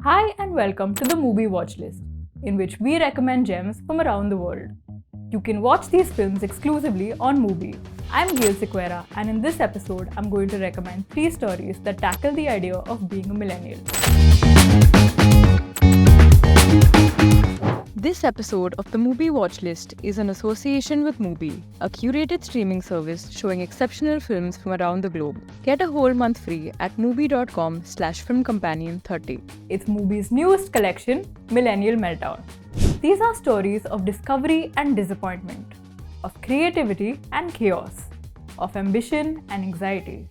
Hi and welcome to the MUBI Watchlist, in which we recommend gems from around the world. You can watch these films exclusively on MUBI. I'm Gail Sequeira, and in this episode, I'm going to recommend 3 stories that tackle the idea of being a millennial. This episode of the MUBI Watchlist is in association with MUBI, a curated streaming service showing exceptional films from around the globe. Get a whole month free at mubi.com/filmcompanion30. It's MUBI's newest collection, Millennial Meltdown. These are stories of discovery and disappointment, of creativity and chaos, of ambition and anxiety.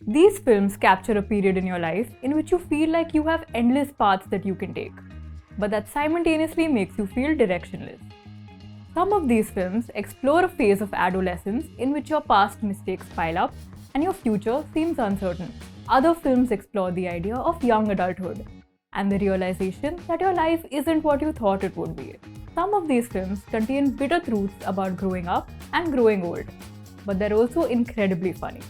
These films capture a period in your life in which you feel like you have endless paths that you can take, but that simultaneously makes you feel directionless. Some of these films explore a phase of adolescence in which your past mistakes pile up and your future seems uncertain. Other films explore the idea of young adulthood and the realization that your life isn't what you thought it would be. Some of these films contain bitter truths about growing up and growing old, but they're also incredibly funny.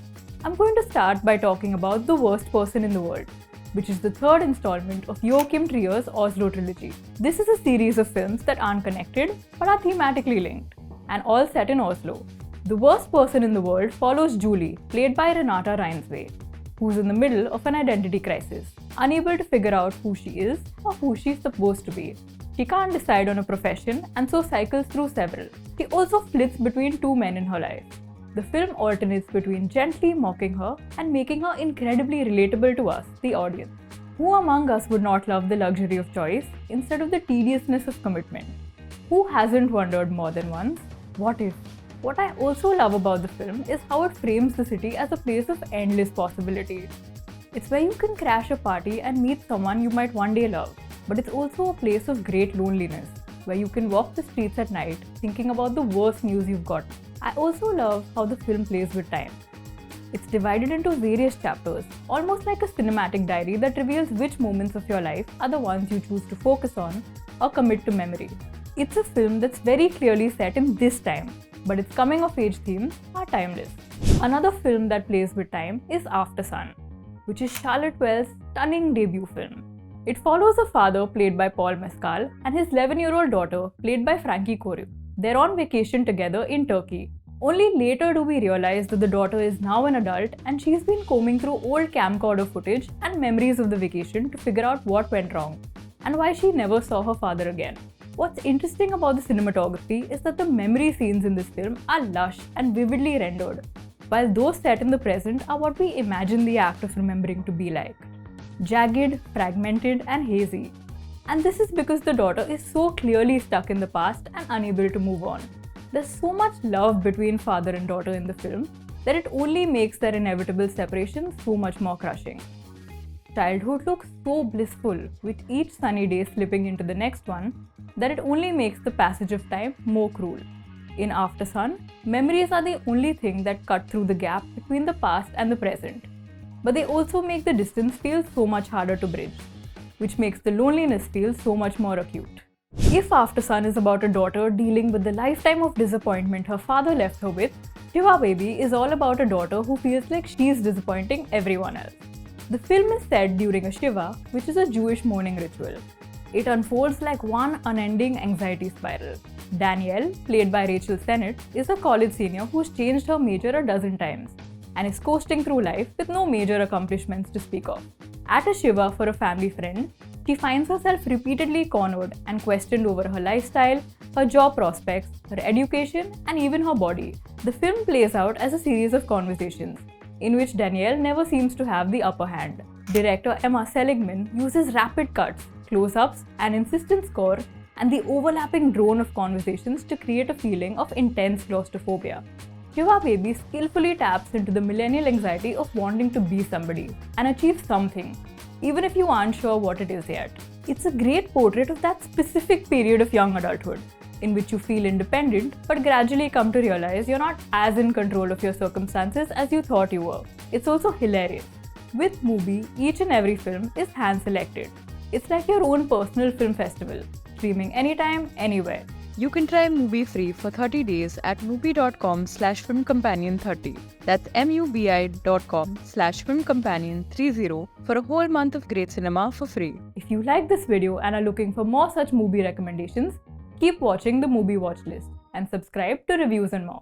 I'm going to start by talking about The Worst Person in the World, which is the third installment of Joachim Trier's Oslo trilogy. This is a series of films that aren't connected but are thematically linked, and all set in Oslo. The Worst Person in the World follows Julie, played by Renata Reinsve, who's in the middle of an identity crisis, unable to figure out who she is or who she's supposed to be. She can't decide on a profession and so cycles through several. She also flits between 2 men in her life. The film alternates between gently mocking her and making her incredibly relatable to us, the audience. Who among us would not love the luxury of choice instead of the tediousness of commitment? Who hasn't wondered more than once, what if? What I also love about the film is how it frames the city as a place of endless possibility. It's where you can crash a party and meet someone you might one day love, but it's also a place of great loneliness, where you can walk the streets at night thinking about the worst news you've got. I also love how the film plays with time. It's divided into various chapters, almost like a cinematic diary that reveals which moments of your life are the ones you choose to focus on or commit to memory. It's a film that's very clearly set in this time, but its coming-of-age themes are timeless. Another film that plays with time is After Sun, which is Charlotte Wells' stunning debut film. It follows a father played by Paul Mescal and his 11-year-old daughter played by Frankie Corio. They're on vacation together in Turkey. Only later do we realize that the daughter is now an adult and she's been combing through old camcorder footage and memories of the vacation to figure out what went wrong and why she never saw her father again. What's interesting about the cinematography is that the memory scenes in this film are lush and vividly rendered, while those set in the present are what we imagine the act of remembering to be like. Jagged, fragmented, and hazy. And this is because the daughter is so clearly stuck in the past and unable to move on. There's so much love between father and daughter in the film that it only makes their inevitable separation so much more crushing. Childhood looks so blissful with each sunny day slipping into the next one that it only makes the passage of time more cruel. In After Sun, memories are the only thing that cut through the gap between the past and the present, but they also make the distance feel so much harder to bridge, which makes the loneliness feel so much more acute. If After Sun is about a daughter dealing with the lifetime of disappointment her father left her with, Diva Baby is all about a daughter who feels like she's disappointing everyone else. The film is set during a Shiva, which is a Jewish mourning ritual. It unfolds like one unending anxiety spiral. Danielle, played by Rachel Sennett, is a college senior who's changed her major a dozen times and is coasting through life with no major accomplishments to speak of. At a Shiva for a family friend, she finds herself repeatedly cornered and questioned over her lifestyle, her job prospects, her education, and even her body. The film plays out as a series of conversations, in which Danielle never seems to have the upper hand. Director Emma Seligman uses rapid cuts, close-ups, an insistent score, and the overlapping drone of conversations to create a feeling of intense claustrophobia. Diva Baby skillfully taps into the millennial anxiety of wanting to be somebody and achieve something, even if you aren't sure what it is yet. It's a great portrait of that specific period of young adulthood, in which you feel independent but gradually come to realize you're not as in control of your circumstances as you thought you were. It's also hilarious. With MUBI, each and every film is hand-selected. It's like your own personal film festival, streaming anytime, anywhere. You can try MUBI free for 30 days at mubi.com/filmcompanion30. That's mubi.com/filmcompanion30 for a whole month of great cinema for free. If you like this video and are looking for more such movie recommendations, keep watching the MUBI Watchlist and subscribe to Reviews and More.